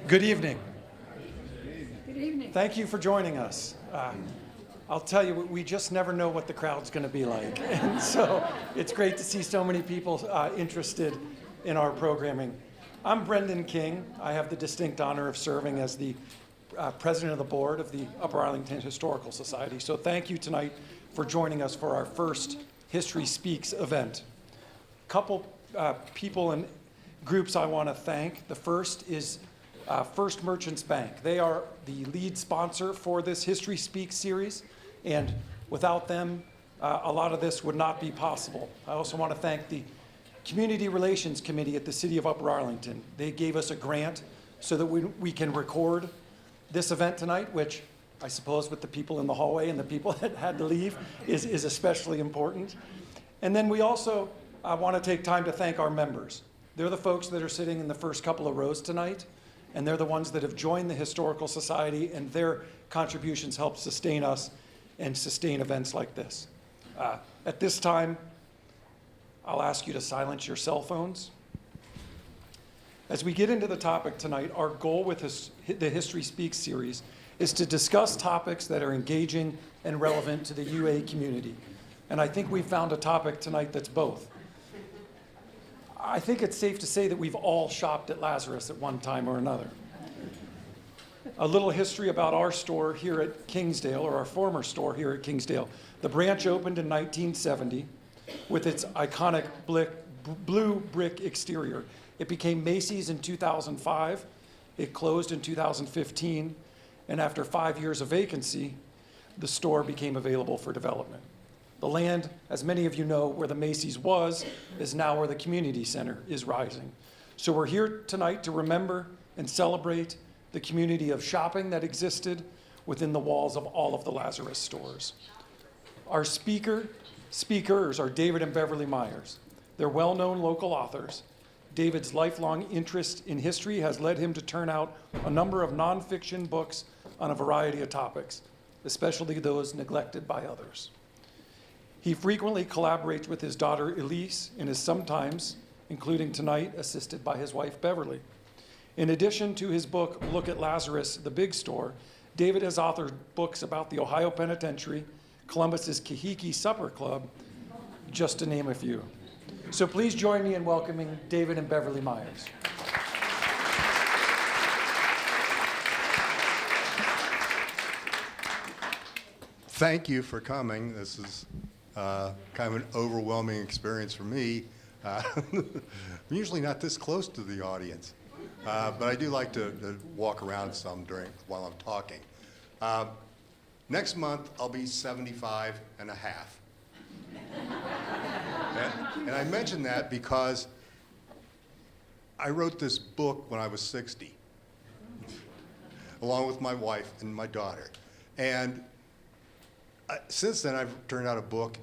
Good evening. Good evening. Thank you for joining us. I'll tell you, we just never know what the crowd's going to be like. And so it's great to see so many people interested in our programming. I'm Brendan King. I have the distinct honor of serving as the president of the board of the Upper Arlington Historical Society. So thank you tonight for joining us for our first History Speaks event. A couple people and groups I want to thank. The first is First Merchants Bank. They are the lead sponsor for this History Speaks series, and without them, a lot of this would not be possible. I also want to thank the Community Relations Committee at the City of Upper Arlington. They gave us a grant so that we can record this event tonight, which I suppose with the people in the hallway and the people that had to leave is especially important. And then we also want to take time to thank our members. They're the folks that are sitting in the first couple of rows tonight, and they're the ones that have joined the Historical Society, and their contributions help sustain us and sustain events like this. At this time, I'll ask you to silence your cell phones. As we get into the topic tonight, our goal with the History Speaks series is to discuss topics that are engaging and relevant to the UA community. And I think we've found a topic tonight that's both. I think it's safe to say that we've all shopped at Lazarus at one time or another. A little history about our store here at Kingsdale, or our former store here at Kingsdale. The branch opened in 1970 with its iconic blue brick exterior. It became Macy's in 2005. It closed in 2015. And after 5 years of vacancy, the store became available for development. The land, as many of you know, where the Macy's was, is now where the community center is rising. So we're here tonight to remember and celebrate the community of shopping that existed within the walls of all of the Lazarus stores. Our speakers are David and Beverly Myers. They're well-known local authors. David's lifelong interest in history has led him to turn out a number of nonfiction books on a variety of topics, especially those neglected by others. He frequently collaborates with his daughter Elise and is sometimes, including tonight, assisted by his wife Beverly. In addition to his book, Look at Lazarus, the Big Store, David has authored books about the Ohio Penitentiary, Columbus's Kahiki Supper Club, just to name a few. So please join me in welcoming David and Beverly Myers. Thank you for coming. This is kind of an overwhelming experience for me. I'm usually not this close to the audience, but I do like to walk around some while I'm talking. Next month, I'll be 75 and a half. And I mention that because I wrote this book when I was 60, along with my wife and my daughter. And since then, I've turned out a book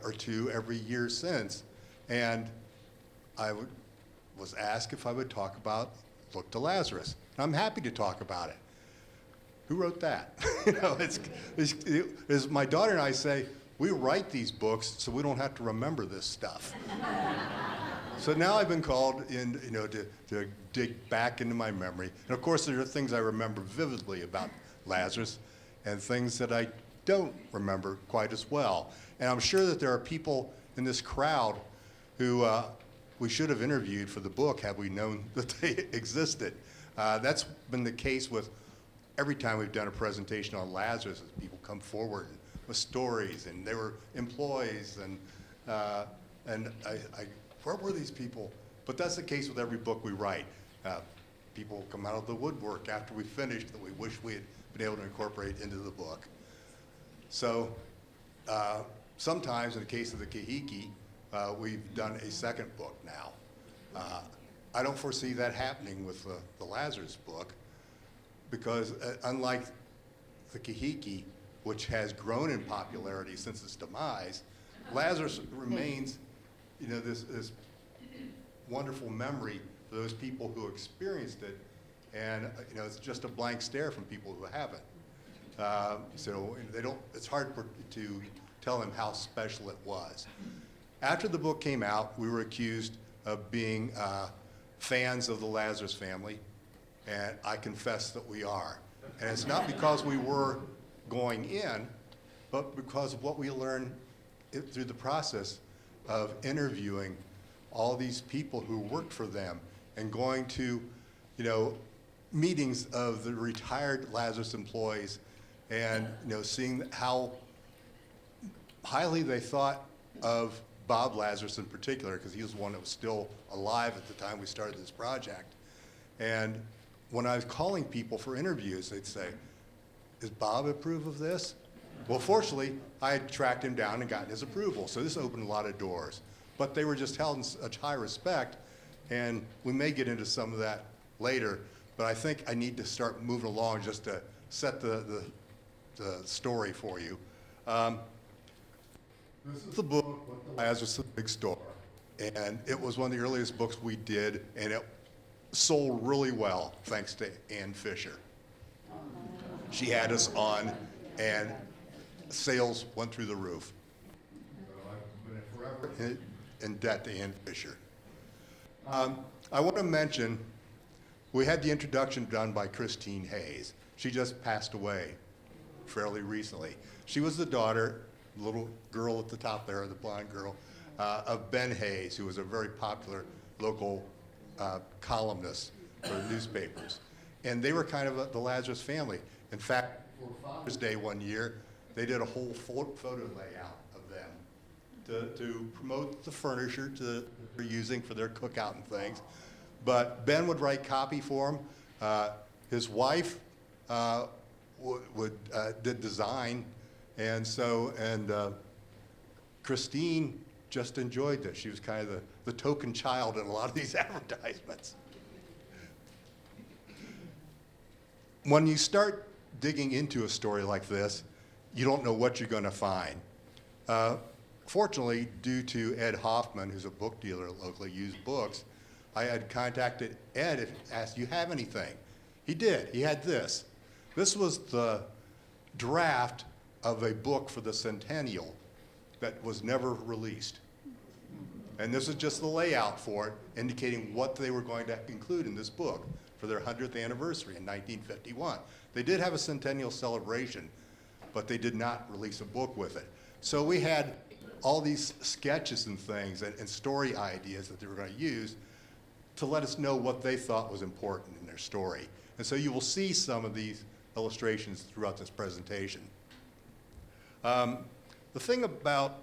or two every year since. And I was asked if I would talk about Look to Lazarus. And I'm happy to talk about it. Who wrote that? It's my daughter and I say, we write these books so we don't have to remember this stuff. So now I've been called in, to dig back into my memory. And of course, there are things I remember vividly about Lazarus and things that I don't remember quite as well. And I'm sure that there are people in this crowd who we should have interviewed for the book had we known that they existed. That's been the case with every time we've done a presentation on Lazarus, as people come forward with stories, and they were employees, and where were these people? But that's the case with every book we write. People come out of the woodwork after we finished that we wish we had been able to incorporate into the book. So sometimes, in the case of the Kahiki, we've done a second book now. I don't foresee that happening with the Lazarus book, because unlike the Kahiki, which has grown in popularity since its demise, Lazarus remains, this wonderful memory for those people who experienced it, and it's just a blank stare from people who haven't. So it's hard to tell them how special it was. After the book came out, we were accused of being fans of the Lazarus family And I confess that we are. And it's not because we were going in, but because of what we learned through the process of interviewing all these people who worked for them and going to, meetings of the retired Lazarus employees and, seeing how highly they thought of Bob Lazarus in particular, because he was the one that was still alive at the time we started this project. And when I was calling people for interviews, they'd say, "Does Bob approve of this?" Well, fortunately, I had tracked him down and gotten his approval, so this opened a lot of doors. But they were just held in such high respect, and we may get into some of that later, but I think I need to start moving along just to set the story for you. This is the book, Lazarus, a Big Store, and it was one of the earliest books we did, and it sold really well, thanks to Ann Fisher. She had us on, and sales went through the roof. So I've been forever in debt to Ann Fisher. I want to mention, we had the introduction done by Christine Hayes. She just passed away fairly recently. She was the daughter, little girl at the top there, the blonde girl, of Ben Hayes, who was a very popular local columnist for the newspapers. And they were kind of the Lazarus family. In fact, for Father's Day one year, they did a whole photo layout of them to promote the furniture that they're using for their cookout and things. But Ben would write copy for them. His wife did design, and Christine just enjoyed this. She was kind of the token child in a lot of these advertisements. When you start digging into a story like this, you don't know what you're going to find. Fortunately, due to Ed Hoffman, who's a book dealer locally, used books, I had contacted Ed, asked, "Do you have anything?" He did. He had this. This was the draft of a book for the centennial that was never released. And this is just the layout for it, indicating what they were going to include in this book for their 100th anniversary in 1951. They did have a centennial celebration, but they did not release a book with it. So we had all these sketches and things and story ideas that they were going to use to let us know what they thought was important in their story. And so you will see some of these illustrations throughout this presentation. The thing about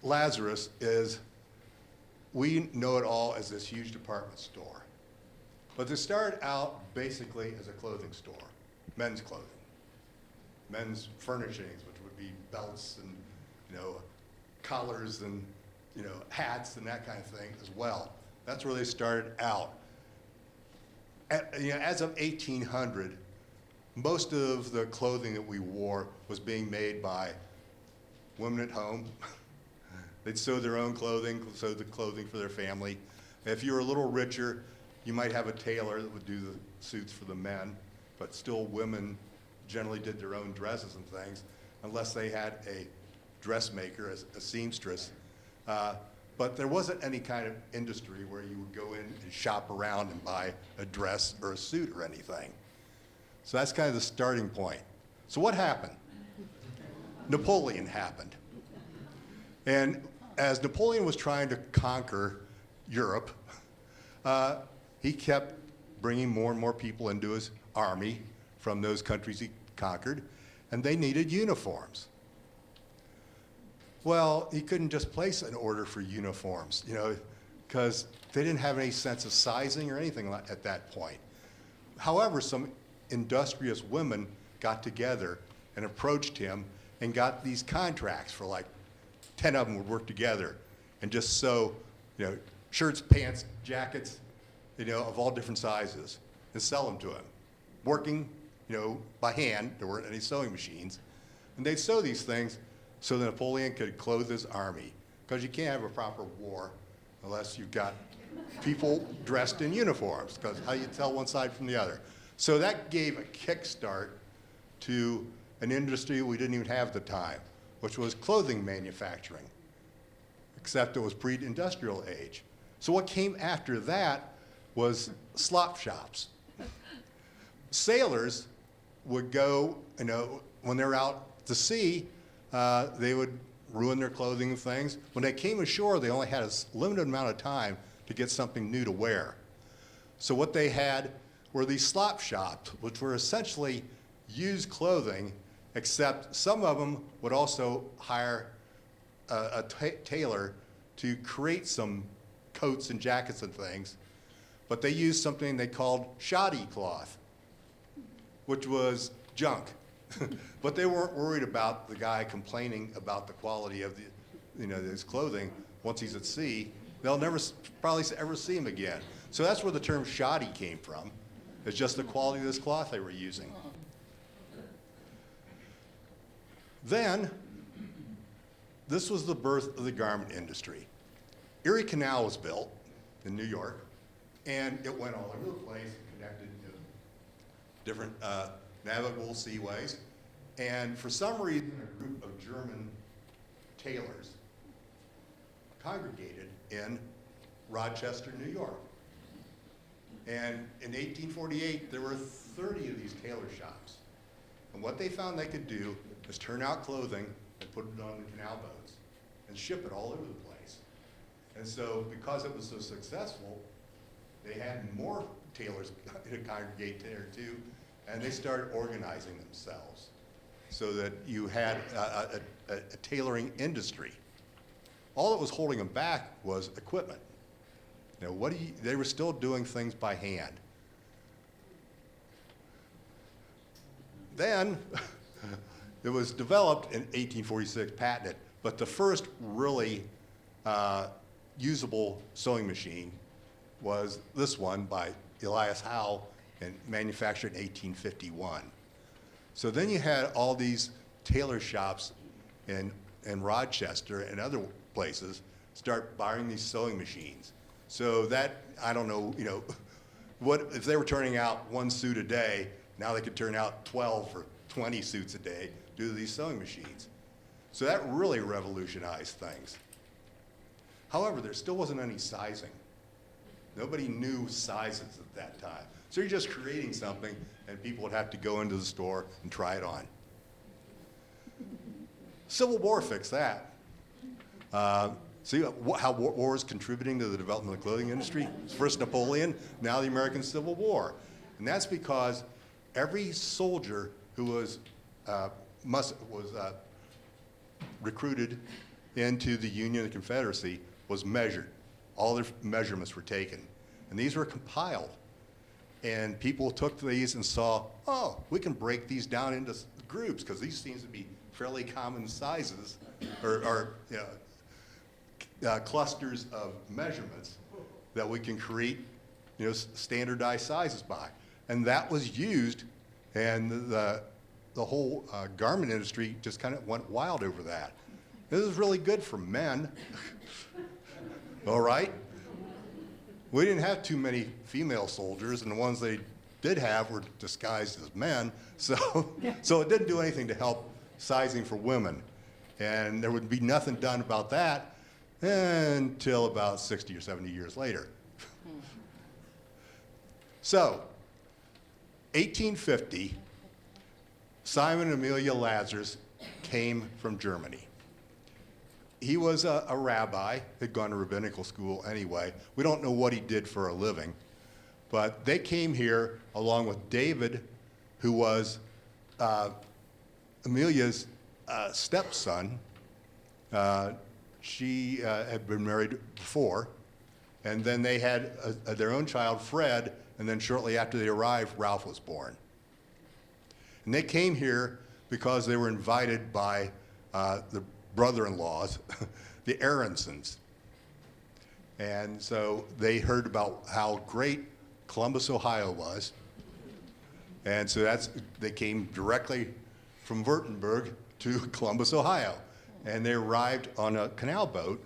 Lazarus is we know it all as this huge department store. But they started out basically as a clothing store, men's clothing, men's furnishings, which would be belts and collars and hats and that kind of thing as well. That's where they started out. As of 1800, most of the clothing that we wore was being made by women at home. They'd sew their own clothing, sew the clothing for their family. If you were a little richer, you might have a tailor that would do the suits for the men, but still women generally did their own dresses and things, unless they had a dressmaker, a seamstress. But there wasn't any kind of industry where you would go in and shop around and buy a dress or a suit or anything. So that's kind of the starting point. So what happened? Napoleon happened. And as Napoleon was trying to conquer Europe, he kept bringing more and more people into his army from those countries he conquered, and they needed uniforms. Well, he couldn't just place an order for uniforms, because they didn't have any sense of sizing or anything at that point. However, some industrious women got together and approached him and got these contracts for 10 of them would work together and just sew, shirts, pants, jackets, of all different sizes and sell them to him. Working, by hand, there weren't any sewing machines. And they'd sew these things so that Napoleon could clothe his army. Because you can't have a proper war unless you've got people dressed in uniforms, because how do you tell one side from the other? So that gave a kickstart to an industry we didn't even have at the time, which was clothing manufacturing, except it was pre-industrial age. So what came after that was slop shops. Sailors would go, when they're out to sea, they would ruin their clothing and things. When they came ashore, they only had a limited amount of time to get something new to wear. So what they had were these slop shops, which were essentially used clothing, except some of them would also hire a tailor to create some coats and jackets and things, but they used something they called shoddy cloth, which was junk. But they weren't worried about the guy complaining about the quality of his clothing. Once he's at sea, they'll never probably ever see him again. So that's where the term shoddy came from. It's just the quality of this cloth they were using. Then, this was the birth of the garment industry. Erie Canal was built in New York, and it went all over the place, connected to different navigable seaways. And for some reason, a group of German tailors congregated in Rochester, New York. And in 1848, there were 30 of these tailor shops. And what they found they could do is turn out clothing and put it on the canal boats and ship it all over the place. And so because it was so successful, they had more tailors to congregate there too, and they started organizing themselves so that you had a tailoring industry. All that was holding them back was equipment. They were still doing things by hand. Then it was developed in 1846, patented, but the first really usable sewing machine was this one by Elias Howe and manufactured in 1851. So then you had all these tailor shops in Rochester and other places start buying these sewing machines. So that, I don't know, what if they were turning out one suit a day, now they could turn out 12 or 20 suits a day due to these sewing machines. So that really revolutionized things. However, there still wasn't any sizing. Nobody knew sizes at that time. So you're just creating something, and people would have to go into the store and try it on. Civil War fixed that. See how war is contributing to the development of the clothing industry? First Napoleon, now the American Civil War. And that's because every soldier who was recruited into the Union and the Confederacy was measured. All their measurements were taken. And these were compiled. And people took these and saw, oh, we can break these down into groups, because these seems to be fairly common sizes, or clusters of measurements that we can create, standardized sizes by. And that was used, and the whole garment industry just kind of went wild over that. This is really good for men. All right? We didn't have too many female soldiers, and the ones they did have were disguised as men, so it didn't do anything to help sizing for women. And there would be nothing done about that until about 60 or 70 years later. So, 1850, Simon and Amelia Lazarus came from Germany. He was a rabbi, had gone to rabbinical school anyway. We don't know what he did for a living, but they came here along with David, who was Amelia's stepson. She had been married before, and then they had their own child, Fred, and then shortly after they arrived, Ralph was born. And they came here because they were invited by the brother-in-laws, the Aronsons. And so they heard about how great Columbus, Ohio was. And so they came directly from Württemberg to Columbus, Ohio. And they arrived on a canal boat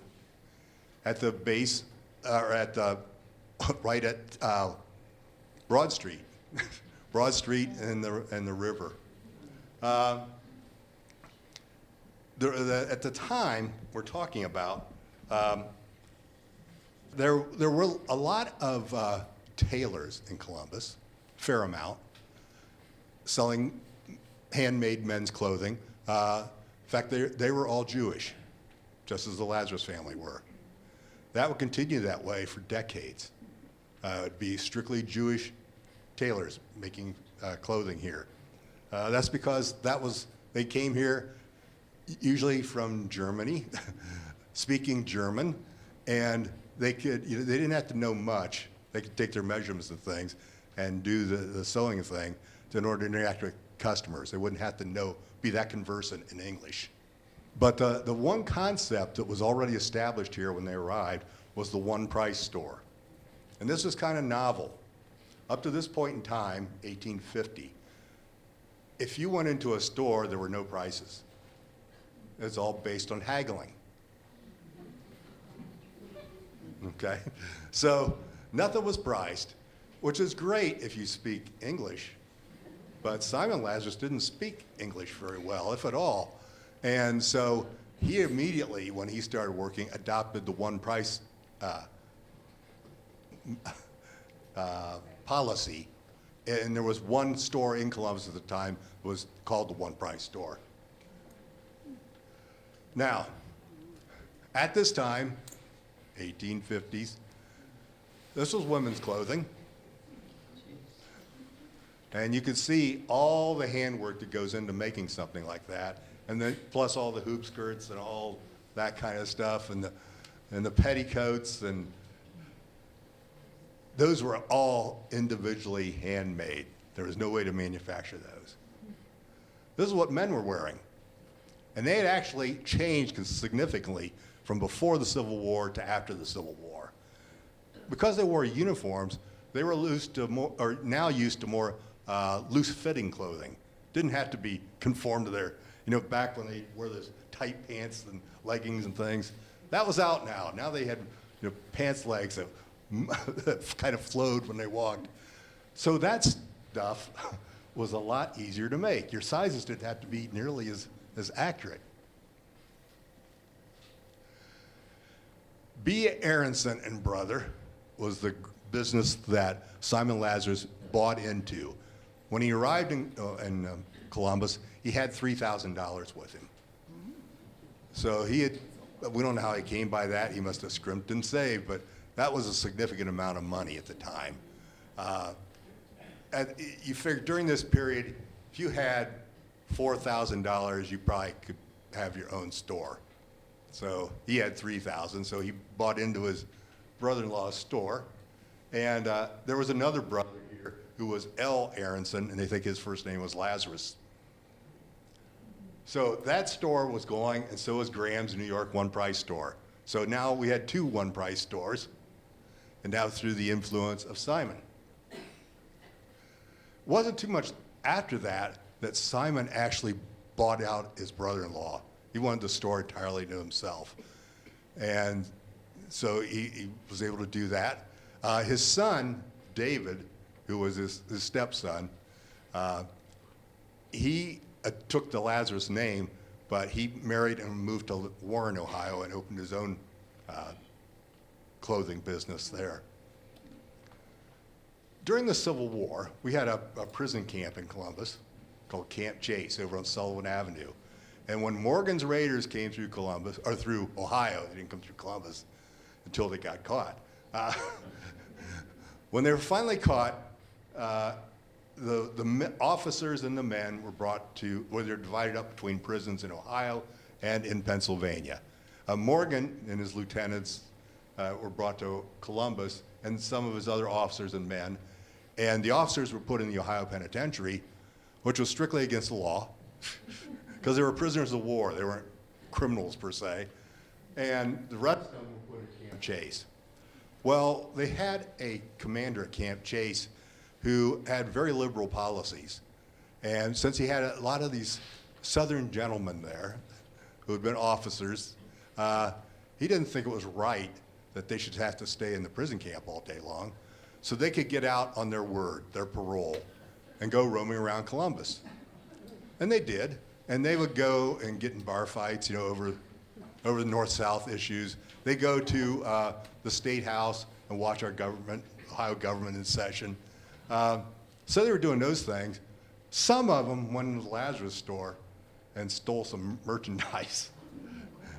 at the base, right at Broad Street. Broad Street and the river. At the time we're talking about, there were a lot of tailors in Columbus, fair amount, selling handmade men's clothing. In fact, they were all Jewish, just as the Lazarus family were. That would continue that way for decades. It would be strictly Jewish tailors making clothing here. That's because they came here usually from Germany, speaking German, and they didn't have to know much. They could take their measurements of things and do the sewing thing in order to interact with customers. They wouldn't have to be that conversant in English. But the one concept that was already established here when they arrived was the one-price store. And this was kind of novel. Up to this point in time, 1850, if you went into a store, there were no prices. It's all based on haggling. Okay? So nothing was priced, which is great if you speak English. But Simon Lazarus didn't speak English very well, if at all. And so he immediately, when he started working, adopted the one price policy. And there was one store in Columbus at the time that was called the one price store. Now, at this time, 1850s, this was women's clothing. And you could see all the handwork that goes into making something like that, and then plus all the hoop skirts and all that kind of stuff, and the petticoats, and those were all individually handmade. There was no way to manufacture those. This is what men were wearing. And they had actually changed significantly from before the Civil War to after the Civil War. Because they wore uniforms, they were now used to more loose-fitting clothing. Didn't have to be conformed to their, back when they wore those tight pants and leggings and things. That was out now. Now they had pants legs that kind of flowed when they walked. So that stuff was a lot easier to make. Your sizes didn't have to be nearly as accurate. B. Aronson and Brother was the business that Simon Lazarus bought into. When he arrived in Columbus, he had $3,000 with him. So we don't know how he came by that. He must have scrimped and saved, but that was a significant amount of money at the time. You figure during this period, if you had $4,000, you probably could have your own store. So he had $3,000, so he bought into his brother-in-law's store. And there was another brother here who was L. Aronson, and they think his first name was Lazarus. So that store was going, and so was Graham's New York one-price store. So now we had two one-price stores, and now through the influence of Simon. It wasn't too much after that Simon actually bought out his brother-in-law. He wanted the store entirely to himself. And so he was able to do that. His son, David, who was his stepson, he took the Lazarus name, but he married and moved to Warren, Ohio, and opened his own clothing business there. During the Civil War, we had a prison camp in Columbus called Camp Chase over on Sullivan Avenue. And when Morgan's Raiders came through Columbus, or through Ohio, they didn't come through Columbus until they got caught. When they were finally caught, the officers and the men were they're divided up between prisons in Ohio and in Pennsylvania. Morgan and his lieutenants were brought to Columbus, and some of his other officers and men. And the officers were put in the Ohio Penitentiary, which was strictly against the law, because they were prisoners of war. They weren't criminals per se. And the rest of them were put in Camp Chase. Well, they had a commander at Camp Chase who had very liberal policies. And since he had a lot of these Southern gentlemen there who had been officers, he didn't think it was right that they should have to stay in the prison camp all day long. So they could get out on their word, their parole, and go roaming around Columbus. And they did. And they would go and get in bar fights, over over the North-South issues. They go to the State House and watch our government, Ohio government in session. So they were doing those things. Some of them went into the Lazarus store and stole some merchandise.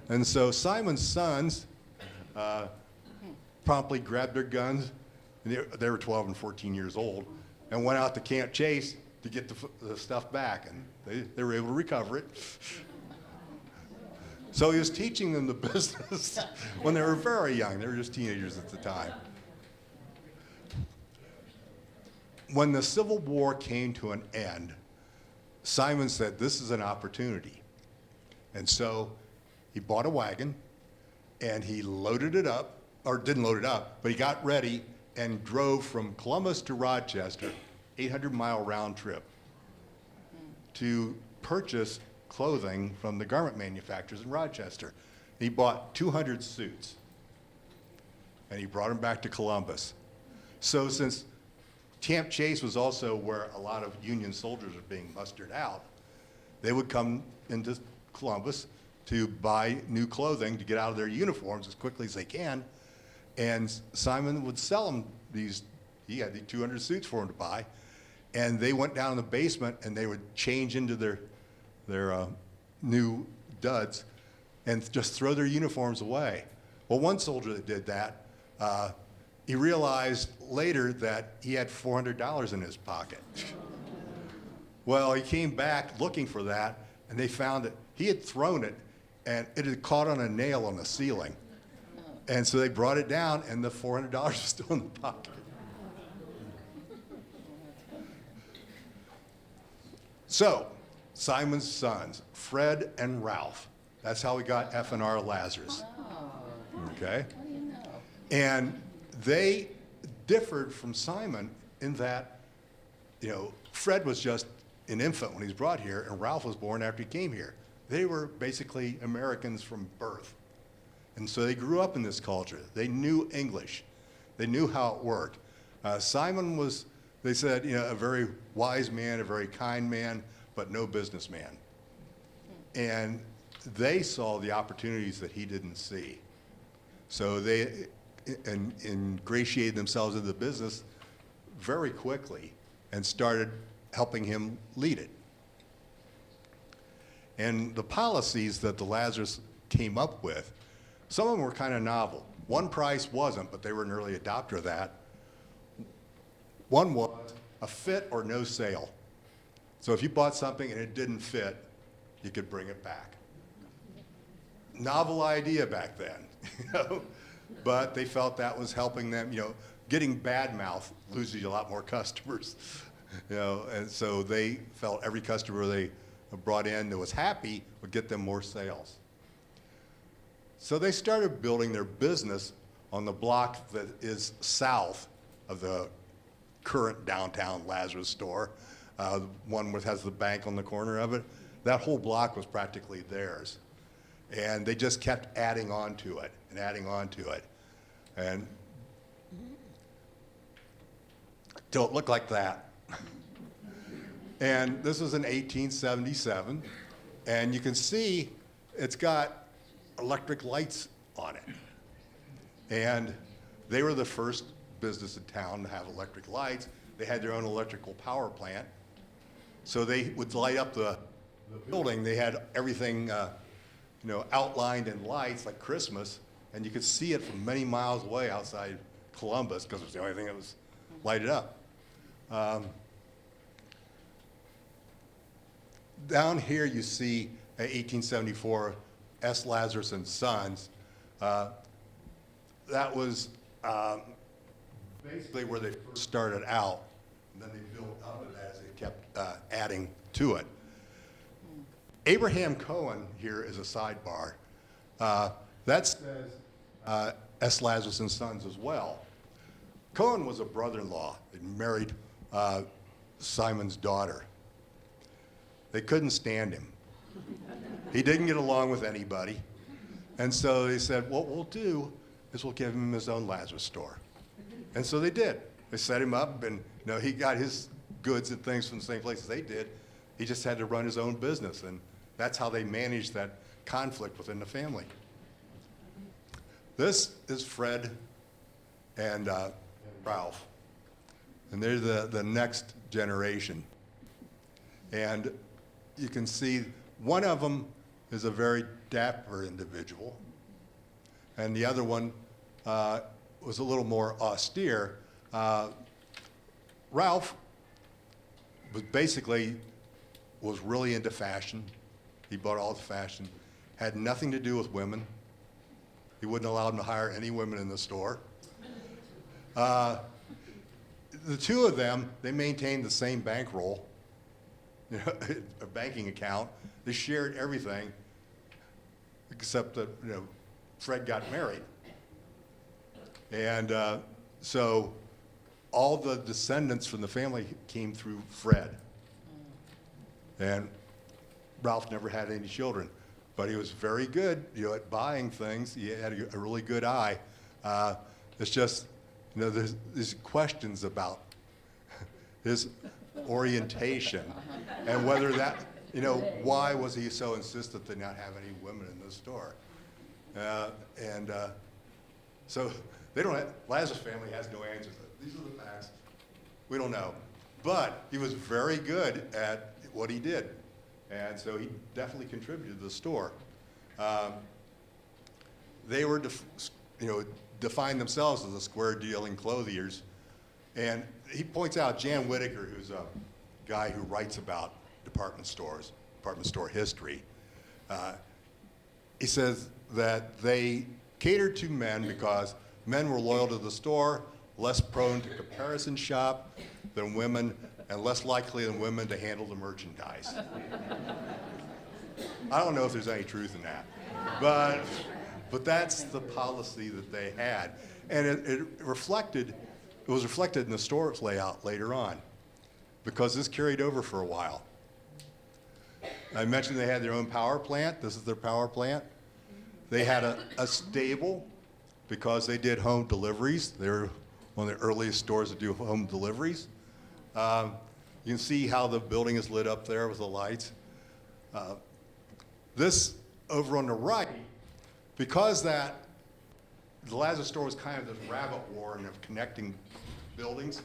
And so Simon's sons promptly grabbed their guns, and they were 12 and 14 years old, and went out to Camp Chase to get the stuff back, and they were able to recover it. So he was teaching them the business when they were very young. They were just teenagers at the time. When the Civil War came to an end, Simon said, this is an opportunity. And so he bought a wagon, and he loaded it up, or didn't load it up, but he got ready and drove from Columbus to Rochester, 800-mile round trip, to purchase clothing from the garment manufacturers in Rochester. He bought 200 suits, and he brought them back to Columbus. So since Camp Chase was also where a lot of Union soldiers were being mustered out, they would come into Columbus to buy new clothing to get out of their uniforms as quickly as they can, and Simon would sell them he had the 200 suits for them to buy, and they went down in the basement and they would change into their new duds and just throw their uniforms away. Well, one soldier that did that, he realized later that he had $400 in his pocket. Well, he came back looking for that, and they found it. He had thrown it, and it had caught on a nail on the ceiling. And so they brought it down, and the $400 was still in the pocket. So, Simon's sons, Fred and Ralph. That's how we got F&R Lazarus. Okay? And they differed from Simon in that, Fred was just an infant when he was brought here, and Ralph was born after he came here. They were basically Americans from birth. And so they grew up in this culture. They knew English. They knew how it worked. Simon was, they said, a very wise man, a very kind man, but no businessman. And they saw the opportunities that he didn't see. So they ingratiated themselves into the business very quickly and started helping him lead it. And the policies that the Lazarus came up with, some of them were kind of novel. One price wasn't, but they were an early adopter of that. One was a fit or no sale. So if you bought something and it didn't fit, you could bring it back. Novel idea back then, but they felt that was helping them. Getting bad mouth loses you a lot more customers, and so they felt every customer they brought in that was happy would get them more sales. So they started building their business on the block that is south of the current downtown Lazarus store, one that has the bank on the corner of it. That whole block was practically theirs. And they just kept adding on to it and adding on to it. And till it looked like that. And this was in 1877. And you can see it's got electric lights on it. And they were the first business in town to have electric lights. They had their own electrical power plant. So they would light up the building. They had everything outlined in lights like Christmas, and you could see it from many miles away outside Columbus because it was the only thing that was lighted up. Down here you see 1874 S. Lazarus and Sons. That was basically where they first started out, and then they built up it as they kept adding to it. Abraham Cohen here is a sidebar. That says S. Lazarus and Sons as well. Cohen was a brother-in-law. He married Simon's daughter. They couldn't stand him. He didn't get along with anybody. And so they said, what we'll do is we'll give him his own Lazarus store. And so they did. They set him up, and he got his goods and things from the same places they did. He just had to run his own business, and that's how they managed that conflict within the family. This is Fred and Ralph, and they're the next generation. And you can see one of them is a very dapper individual, and the other one was a little more austere. Ralph was really into fashion. He bought all the fashion, had nothing to do with women. He wouldn't allow them to hire any women in the store. The two of them, they maintained the same bankroll, a banking account. They shared everything, except that Fred got married. And so all the descendants from the family came through Fred. And Ralph never had any children, but he was very good, at buying things. He had a really good eye. It's just, there's these questions about his orientation and whether that, why was he so insistent to not have any women in the store? So they don't have, Lazarus family has no answers. These are the facts. We don't know. But he was very good at what he did. And so he definitely contributed to the store. They were, defined themselves as a square-dealing clothiers. And he points out, Jan Whitaker, who's a guy who writes about department store history, he says that they catered to men because men were loyal to the store, less prone to comparison shop than women, and less likely than women to handle the merchandise. I don't know if there's any truth in that, but that's the policy that they had. And it was reflected in the store's layout later on, because this carried over for a while. I mentioned they had their own power plant. This is their power plant. They had a stable because they did home deliveries. They were one of the earliest stores to do home deliveries. You can see how the building is lit up there with the lights. This over on the right, because the Lazarus store was kind of this rabbit warren of connecting buildings,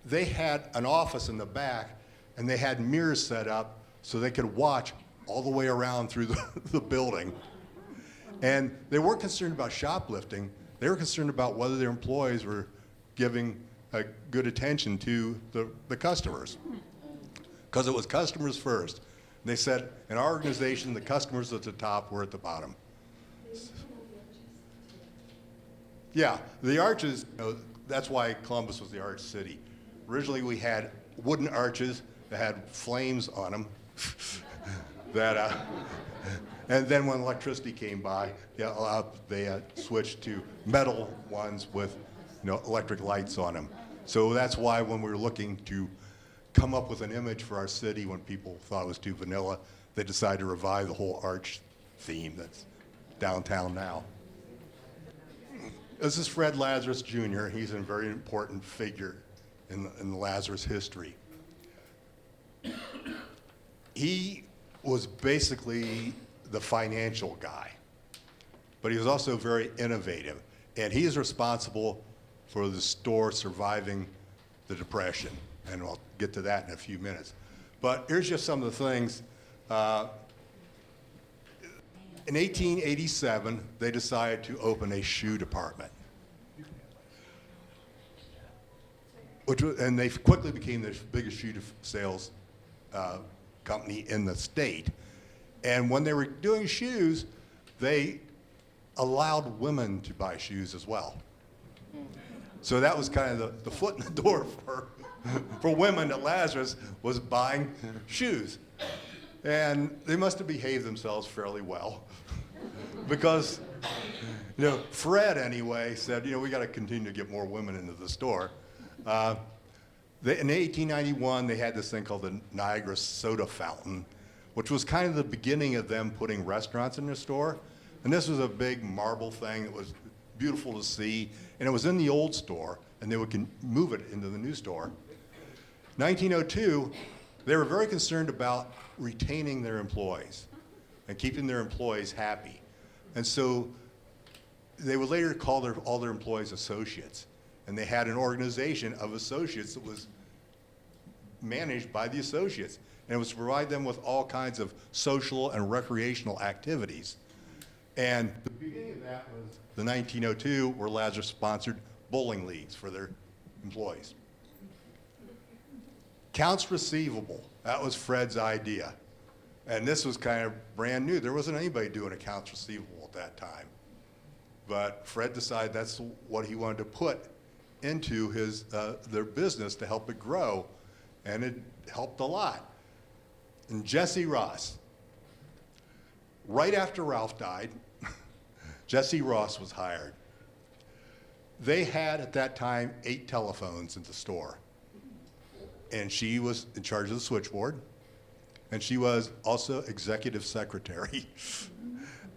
they had an office in the back, and they had mirrors set up so they could watch all the way around through the building. And they weren't concerned about shoplifting. They were concerned about whether their employees were giving good attention to the customers, because it was customers first. And they said, in our organization, the customers at the top, we're at the bottom. Yeah, the arches, that's why Columbus was the arch city. Originally, we had wooden arches that had flames on them. And then when electricity came by, they switched to metal ones with electric lights on them. So that's why when we were looking to come up with an image for our city, when people thought it was too vanilla, they decided to revive the whole arch theme that's downtown now. This is Fred Lazarus Jr. He's a very important figure in the Lazarus history. He was basically the financial guy, but he was also very innovative, and he is responsible for the store surviving the Depression, and I'll get to that in a few minutes. But here's just some of the things. In 1887, they decided to open a shoe department, and they quickly became the biggest shoe sales company in the state. And when they were doing shoes, they allowed women to buy shoes as well. So that was kind of the foot in the door for women at Lazarus, was buying shoes. And they must have behaved themselves fairly well, because Fred anyway said, we got to continue to get more women into the store. In 1891, they had this thing called the Niagara Soda Fountain, which was kind of the beginning of them putting restaurants in their store. And this was a big marble thing that was beautiful to see, and it was in the old store, and they would move it into the new store. 1902, they were very concerned about retaining their employees and keeping their employees happy. And so they would later call all their employees associates. And they had an organization of associates that was managed by the associates. And it was to provide them with all kinds of social and recreational activities. And the beginning of that was the 1902, where Lazarus sponsored bowling leagues for their employees. Accounts receivable, that was Fred's idea. And this was kind of brand new. There wasn't anybody doing accounts receivable at that time. But Fred decided that's what he wanted to put into their business to help it grow, and it helped a lot. And Jesse Ross, right after Ralph died, Jesse Ross was hired. They had, at that time, 8 telephones in the store. And she was in charge of the switchboard, and she was also executive secretary.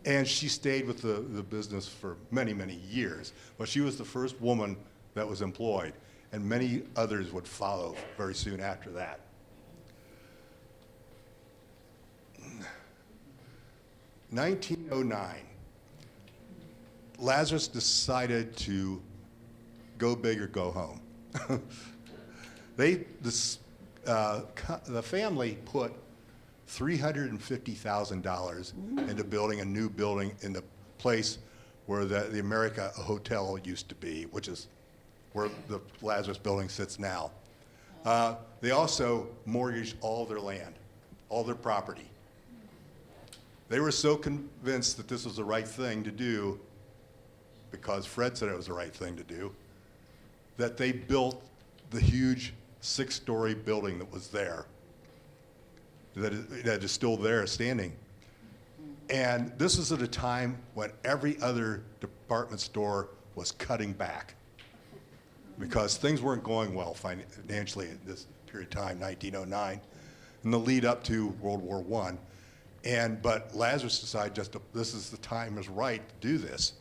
And she stayed with the business for many, many years. But she was the first woman that was employed, and many others would follow very soon after that. In 1909, Lazarus decided to go big or go home. The family put $350,000 into building a new building in the place where the America Hotel used to be, which is where the Lazarus building sits now. They also mortgaged all their land, all their property. They were so convinced that this was the right thing to do, because Fred said it was the right thing to do, that they built the huge 6-story building that was there, that is still there standing. And this was at a time when every other department store was cutting back because things weren't going well financially at this period of time, 1909, in the lead up to World War I. But Lazarus decided this is the time is right to do this.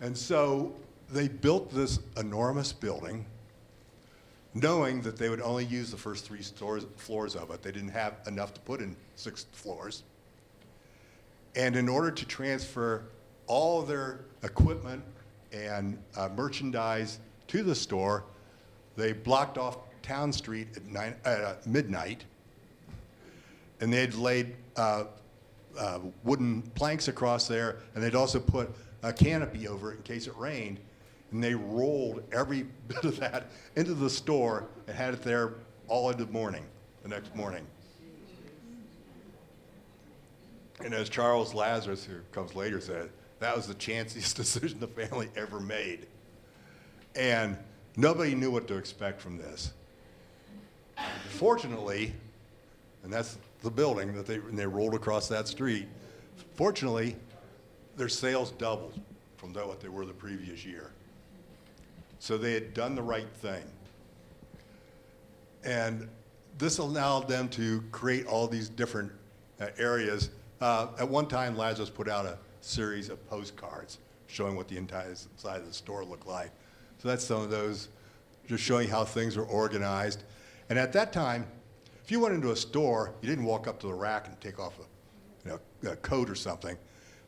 And so they built this enormous building, knowing that they would only use the first 3 floors of it. They didn't have enough to put in 6 floors. And in order to transfer all their equipment and merchandise to the store, they blocked off Town Street at midnight, and they'd laid wooden planks across there, and they'd also put a canopy over it in case it rained. And they rolled every bit of that into the store and had it there all in the next morning. And as Charles Lazarus, who comes later, said, that was the chanciest decision the family ever made. And nobody knew what to expect from this. Fortunately, and that's the building that they rolled across that street, fortunately, their sales doubled from what they were the previous year. So they had done the right thing. And this allowed them to create all these different areas. At one time, Lazarus put out a series of postcards showing what the entire side of the store looked like. So that's some of those, just showing how things were organized. And at that time, if you went into a store, you didn't walk up to the rack and take off a coat or something.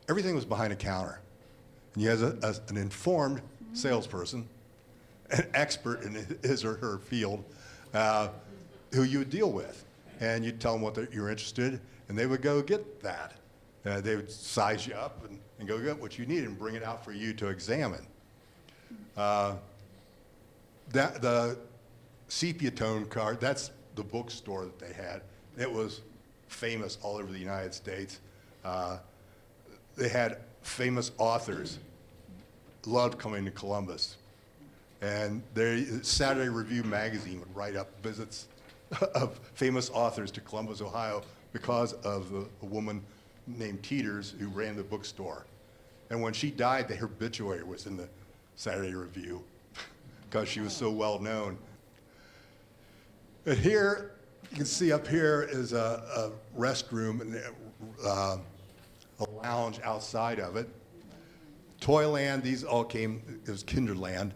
Everything was behind a counter. And you had an informed salesperson, an expert in his or her field, who you would deal with. And you'd tell them what you're interested in, and they would go get that. They would size you up and go get what you need and bring it out for you to examine. The sepia tone card, that's the bookstore that they had. It was famous all over the United States. They had famous authors, loved coming to Columbus. And Saturday Review magazine would write up visits of famous authors to Columbus, Ohio, because of a woman named Teeters who ran the bookstore. And when she died, the obituary was in the Saturday Review because she was so well known. And here, you can see up here is a restroom and a lounge outside of it. Toyland, these all came, it was Kinderland,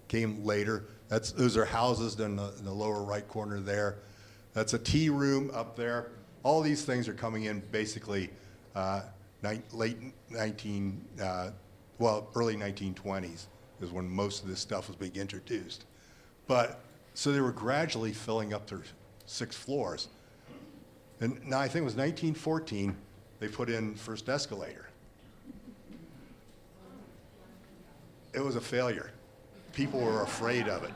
came later. Those are houses in the lower right corner there. That's a tea room up there. All these things are coming in basically late 19 well, early 1920s is when most of this stuff was being introduced. But, so they were gradually filling up their 6 floors. And now I think it was 1914, they put in first escalator. It was a failure. People were afraid of it.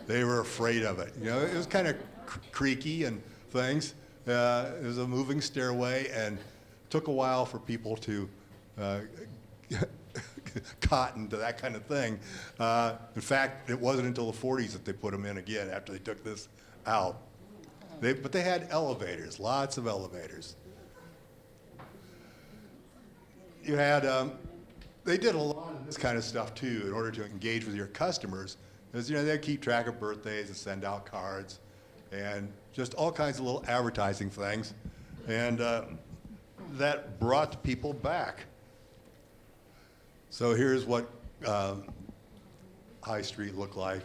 They were afraid of it. You know, it was kind of creaky and things. It was a moving stairway, and took a while for people to cotton to that kind of thing. In fact, it wasn't until the 40s that they put them in again after they took this out. But they had elevators, lots of elevators. You had, they did a lot of this kind of stuff too in order to engage with your customers. Because, you know, they'd keep track of birthdays and send out cards and just all kinds of little advertising things. And that brought people back. So here's what High Street looked like,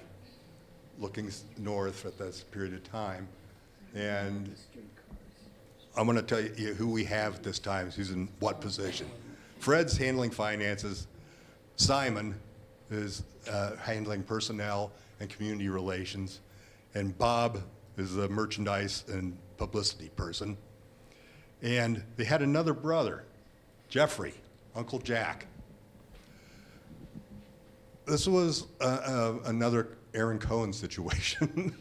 looking north at this period of time. And I'm going to tell you who we have at this time, who's in what position. Fred's handling finances. Simon is handling personnel and community relations. And Bob is the merchandise and publicity person. And they had another brother, Jeffrey, Uncle Jack. This was another Aaron Cohen situation.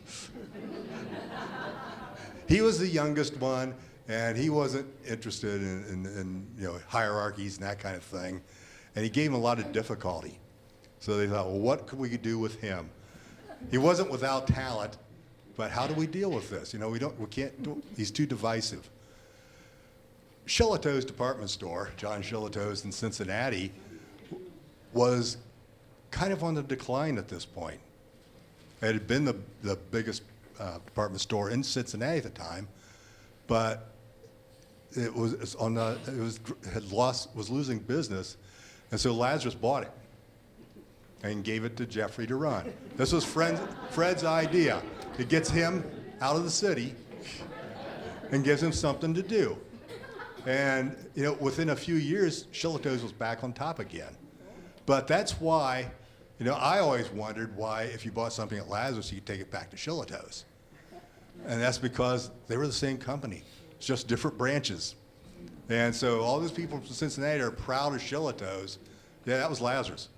He was the youngest one, and he wasn't interested in you know, hierarchies and that kind of thing. And he gave him a lot of difficulty. So they thought, well, what could we do with him? He wasn't without talent, but how do we deal with this? You know, we can't do, he's too divisive. Shillito's department store, John Shillito's in Cincinnati, was kind of on the decline at this point. It had been the biggest department store in Cincinnati at the time, but it was was losing business, and so Lazarus bought it and gave it to Jeffrey to run. This was Fred's idea. It gets him out of the city and gives him something to do. And you know, within a few years, Shillito's was back on top again. But that's why, you know, I always wondered why if you bought something at Lazarus, you could take it back to Shillito's. And that's because they were the same company. It's just different branches. And so all these people from Cincinnati are proud of Shillito's. Yeah, that was Lazarus.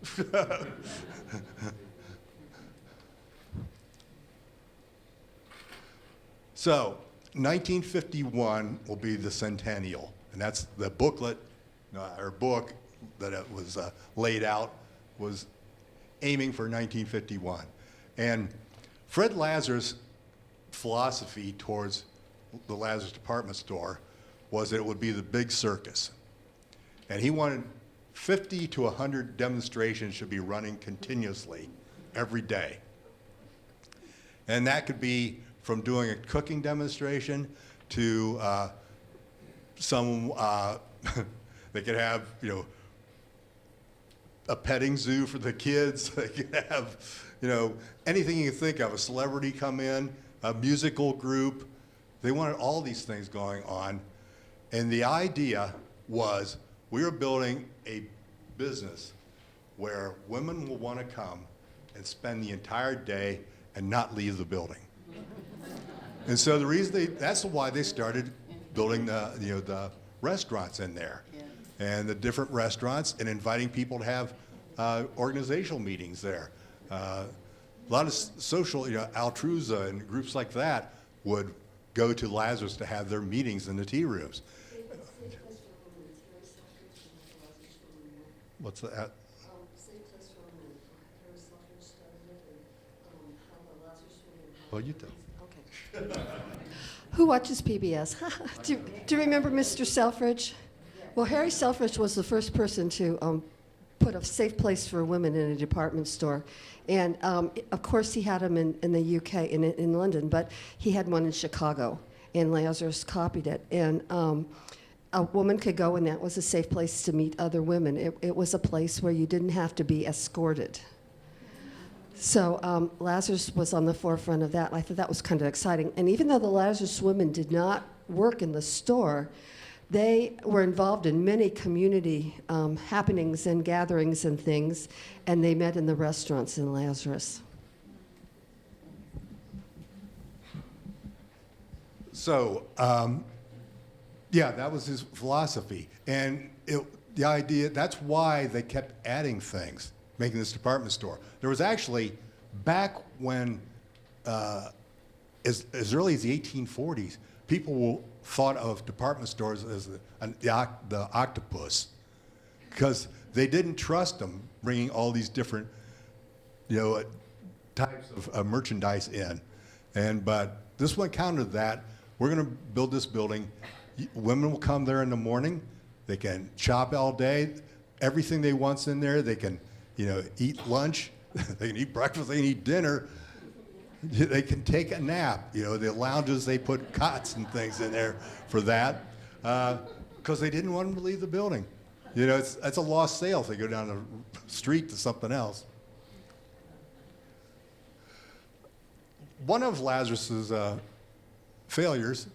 So 1951 will be the centennial. And that's the booklet, or book that it was laid out, was aiming for 1951. And Fred Lazarus' philosophy towards the Lazarus department store was that it would be the big circus. And he wanted 50 to 100 demonstrations should be running continuously every day. And that could be from doing a cooking demonstration to some, they could have, you know, a petting zoo for the kids. They could have, you know, anything you can think of, a celebrity come in, a musical group. They wanted all these things going on. And the idea was we were building a business where women will want to come and spend the entire day and not leave the building. And so the reason that's why they started building the restaurants in there, and the different restaurants, and inviting people to have organizational meetings there. A lot of social, you know, Altruza and groups like that would go to Lazarus to have their meetings in the tea rooms. What's that? Well, you tell. Okay. Who watches PBS? do you remember Mr. Selfridge? Well, Harry Selfridge was the first person to put a safe place for women in a department store. And of course he had them in the UK, in London, but he had one in Chicago, and Lazarus copied it. And a woman could go, and that was a safe place to meet other women. It was a place where you didn't have to be escorted. So Lazarus was on the forefront of that. I thought that was kind of exciting. And even though the Lazarus women did not work in the store, They were involved in many community happenings and gatherings and things, and they met in the restaurants in Lazarus. So, yeah, that was his philosophy. And the idea, that's why they kept adding things, making this department store. There was actually, back when, as early as the 1840s, people thought of department stores as the octopus, because they didn't trust them bringing all these different, types of merchandise in. But this one countered that. We're going to build this building. Women will come there in the morning. They can shop all day. Everything they want's in there. They can, eat lunch. They can eat breakfast. They can eat dinner. They can take a nap. The lounges, they put cots and things in there for that, because they didn't want them to leave the building. It's a lost sale if they go down the street to something else. One of Lazarus's failures,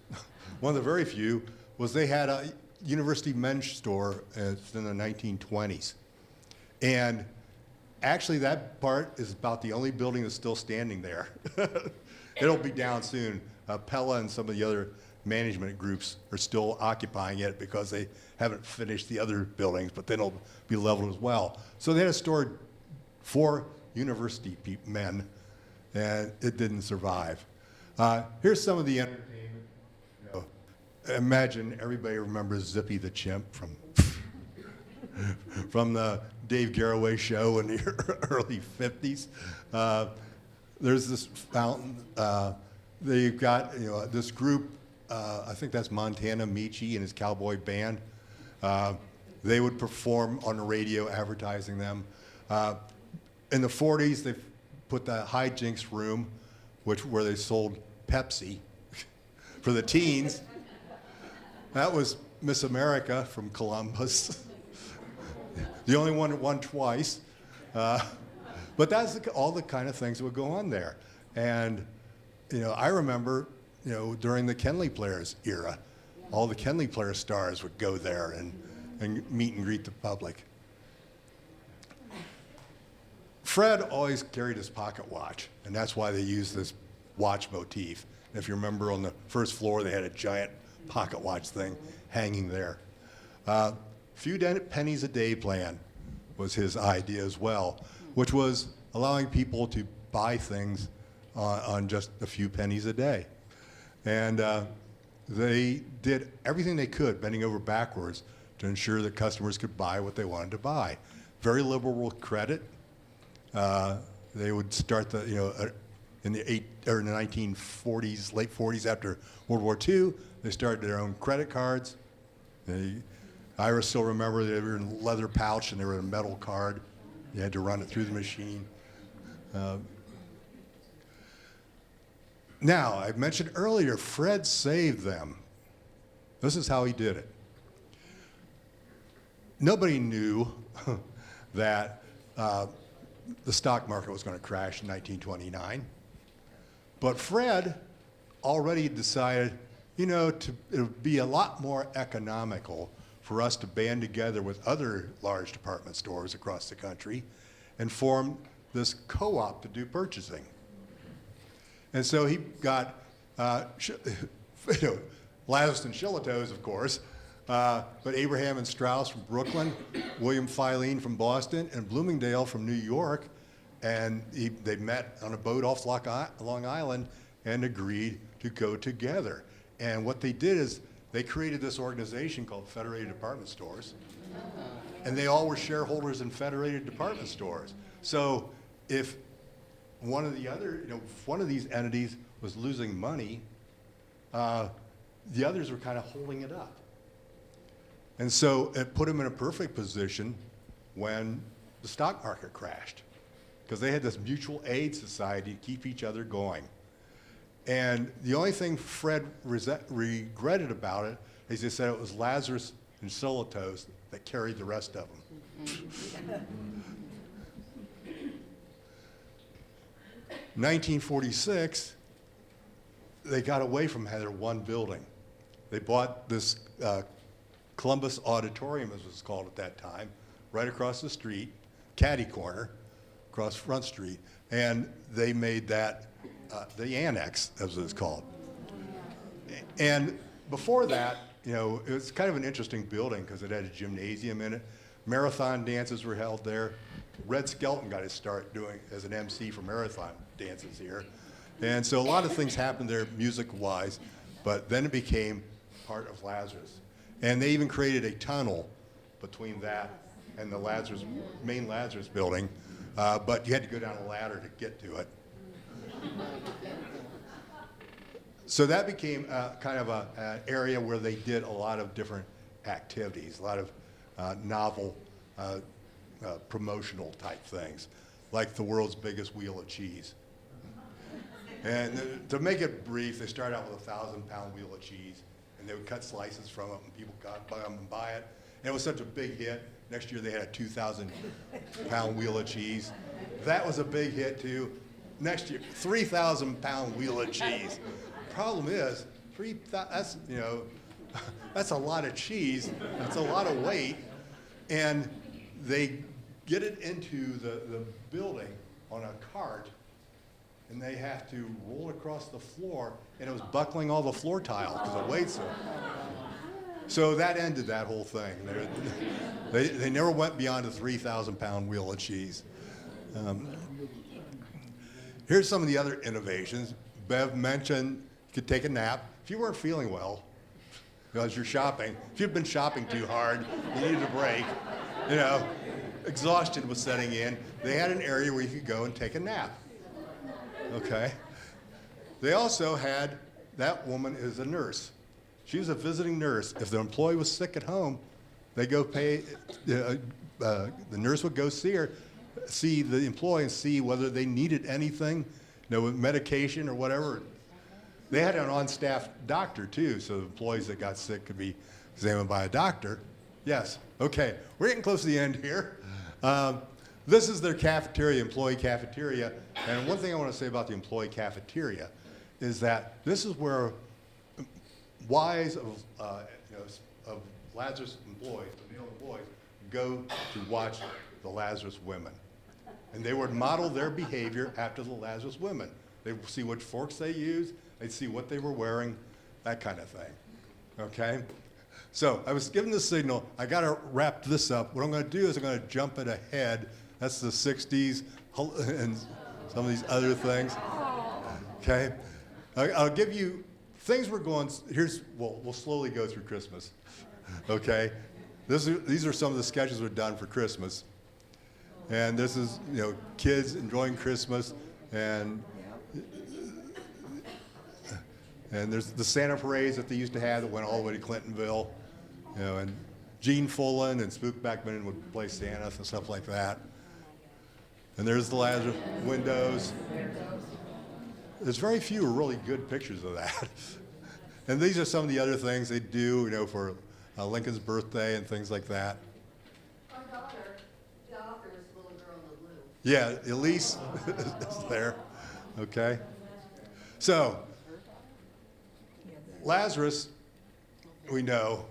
one of the very few, was they had a university men's store in the 1920s. And actually that part is about the only building that's still standing there. It'll be down soon. Pella and some of the other management groups are still occupying it because they haven't finished the other buildings, but then it'll be leveled as well. So they had a store for university men, and it didn't survive. Here's some of the entertainment. Imagine everybody remembers Zippy the Chimp from the Dave Garroway show in the early 50s. There's this fountain. They've got this group. I think that's Montana Michi and his cowboy band. They would perform on the radio, advertising them. In the 40s, they put the hijinks room, where they sold Pepsi for the teens. That was Miss America from Columbus, the only one that won twice. But that's all the kind of things that would go on there. And I remember during the Kenley Players era, all the Kenley Player stars would go there and meet and greet the public. Fred always carried his pocket watch, and that's why they used this watch motif. If you remember, on the first floor, they had a giant pocket watch thing hanging there. Few pennies a day plan was his idea as well, which was allowing people to buy things on just a few pennies a day. And they did everything they could, bending over backwards, to ensure that customers could buy what they wanted to buy. Very liberal with credit. They would start in the 1940s, late 40s, after World War II, they started their own credit cards. I still remember they were in a leather pouch and they were in a metal card. You had to run it through the machine. Now, I mentioned earlier, Fred saved them. This is how he did it. Nobody knew that the stock market was going to crash in 1929. But Fred already decided, it would be a lot more economical for us to band together with other large department stores across the country and form this co-op to do purchasing. And so he got, Lazarus and Shillitoes, of course, but Abraham and Strauss from Brooklyn, William Filene from Boston, and Bloomingdale from New York. And they met on a boat off Long Island and agreed to go together. And what they did is they created this organization called Federated Department Stores. And they all were shareholders in Federated Department Stores. So if one of these entities was losing money, the others were kind of holding it up. And so it put them in a perfect position when the stock market crashed, because they had this mutual aid society to keep each other going. And the only thing Fred regretted about it is he said it was Lazarus and Shillitoes that carried the rest of them. 1946, they got away from their one building. They bought this Columbus Auditorium, as it was called at that time, right across the street, catty corner, across Front Street, and they made that the annex, as it was called. And before that, you know, it was kind of an interesting building because it had a gymnasium in it. Marathon dances were held there. Red Skelton got his start doing as an MC for marathon dances here. And so a lot of things happened there music-wise, but then it became part of Lazarus. And they even created a tunnel between that and the Lazarus, main Lazarus building, but you had to go down a ladder to get to it. So that became kind of an area where they did a lot of different activities, a lot of novel promotional type things, like the world's biggest wheel of cheese. And to make it brief, they started out with a 1,000-pound wheel of cheese, and they would cut slices from it, and people come and buy it. And it was such a big hit. Next year they had a 2,000-pound wheel of cheese. That was a big hit too. Next year, 3,000-pound wheel of cheese. Problem is, that's, you know, that's a lot of cheese. That's a lot of weight, and they get it into the building on a cart, and they have to roll across the floor, and it was buckling all the floor tile because it weighed so. So that ended that whole thing. They never went beyond a 3,000-pound wheel of cheese. Here's some of the other innovations. Bev mentioned you could take a nap. If you weren't feeling well, because you're shopping, if you've been shopping too hard, you needed a break, you know, exhaustion was setting in, they had an area where you could go and take a nap. Okay? They also had, that woman is a nurse. She was a visiting nurse. If the employee was sick at home, they go pay, the nurse would go see her, see the employee and see whether they needed anything, you know, with medication or whatever. They had an on-staff doctor too, so the employees that got sick could be examined by a doctor. Yes, okay, we're getting close to the end here. This is their cafeteria, employee cafeteria, and one thing I want to say about the employee cafeteria is that this is where wives of, you know, of Lazarus employees, the male employees, go to watch the Lazarus women. And they would model their behavior after the Lazarus women. They would see what forks they used, they'd see what they were wearing, that kind of thing, okay? So I was given the signal, I gotta wrap this up. What I'm gonna do is I'm gonna jump it ahead. That's the 60s and some of these other things, okay? I'll give you, things we're going, we'll slowly go through Christmas, okay? These are some of the sketches we've done for Christmas. And this is, you know, kids enjoying Christmas, and there's the Santa parades that they used to have that went all the way to Clintonville, you know, and Gene Fullen and Spook Beckman would play Santa and stuff like that. And there's the Lazarus windows. There's very few really good pictures of that. And these are some of the other things they do, you know, for Lincoln's birthday and things like that. Our daughter, the author's little girl in blue. Yeah, Elise is there, okay? So, Lazarus, we know,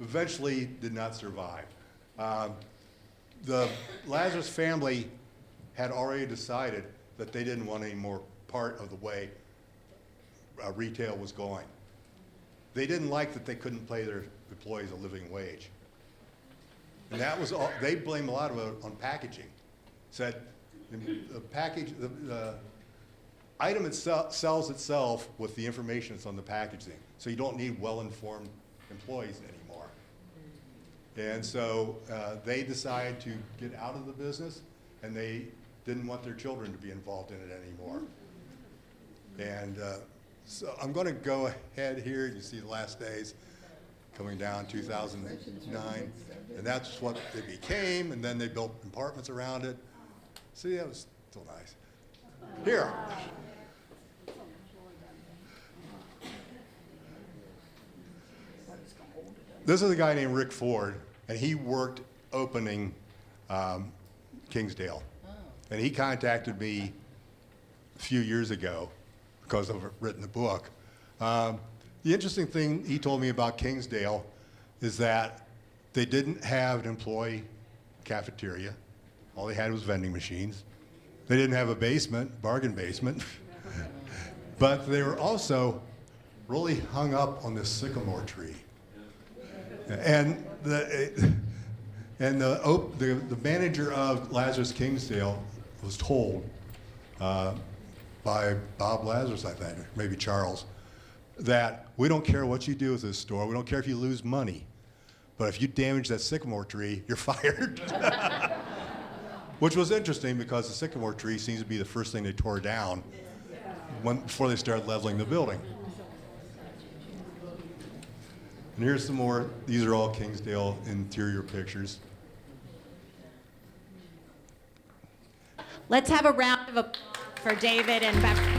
eventually did not survive. The Lazarus family had already decided that they didn't want any more part of the way retail was going. They didn't like that they couldn't pay their employees a living wage. And that was all, they blame a lot of it on packaging. Said the package, the item itself sells itself with the information that's on the packaging. So you don't need well-informed employees anymore. And so they decided to get out of the business, and they didn't want their children to be involved in it anymore. And so I'm going to go ahead here. You see the last days coming down, 2009. And that's what they became, and then they built apartments around it. See, that was still nice. Here. This is a guy named Rick Ford, and he worked opening Kingsdale. And he contacted me a few years ago because I've written the book. The interesting thing he told me about Kingsdale is that they didn't have an employee cafeteria. All they had was vending machines. They didn't have a basement, bargain basement. But they were also really hung up on this sycamore tree. And the manager of Lazarus Kingsdale was told by Bob Lazarus, I think, or maybe Charles, that we don't care what you do with this store. We don't care if you lose money. But if you damage that sycamore tree, you're fired. Which was interesting because the sycamore tree seems to be the first thing they tore down before they started leveling the building. And here's some more. These are all Kingsdale interior pictures. Let's have a round of applause for David and Beverly.